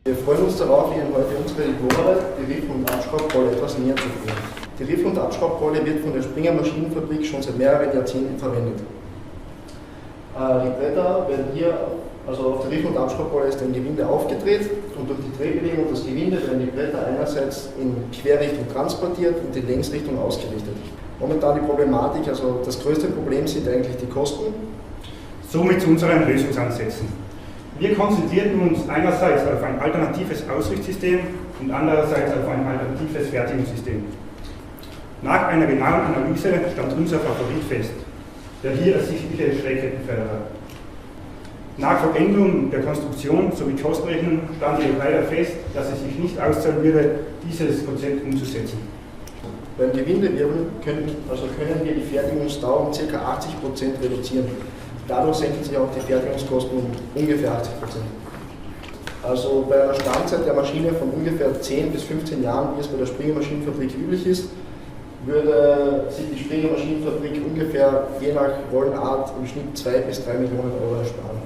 Wir freuen uns darauf, Ihnen heute unsere Diplomarbeit, die Riff- und Abschraubrolle, etwas näher zu bringen. Die Riff- und Abschraubrolle wird von der Springer Maschinenfabrik schon seit mehreren Jahrzehnten verwendet. Die Bretter werden hier, also auf der Riff- und Abschraubrolle ist ein Gewinde aufgedreht und durch die Drehbewegung des Gewindes werden die Bretter einerseits in Querrichtung transportiert und in Längsrichtung ausgerichtet. Momentan die Problematik, also das größte Problem sind eigentlich die Kosten. Somit zu unseren Lösungsansätzen. Wir konzentrierten uns einerseits auf ein alternatives Ausrichtssystem und andererseits auf ein alternatives Fertigungssystem. Nach einer genauen Analyse stand unser Favorit fest, der hier ersichtliche Schrägkettenförderer. Nach Vollendung der Konstruktion sowie Kostenrechnung stand jedoch leider fest, dass es sich nicht auszahlen würde, dieses Konzept umzusetzen. Beim Gewindewirbeln können wir die Fertigungsdauer um ca. 80% reduzieren. Dadurch senken sich auch die Fertigungskosten um ungefähr 80%. Also bei einer Standzeit der Maschine von ungefähr 10 bis 15 Jahren, wie es bei der Springer Maschinenfabrik üblich ist, würde sich die Springer Maschinenfabrik ungefähr je nach Rollenart im Schnitt 2 bis 3 Millionen Euro ersparen.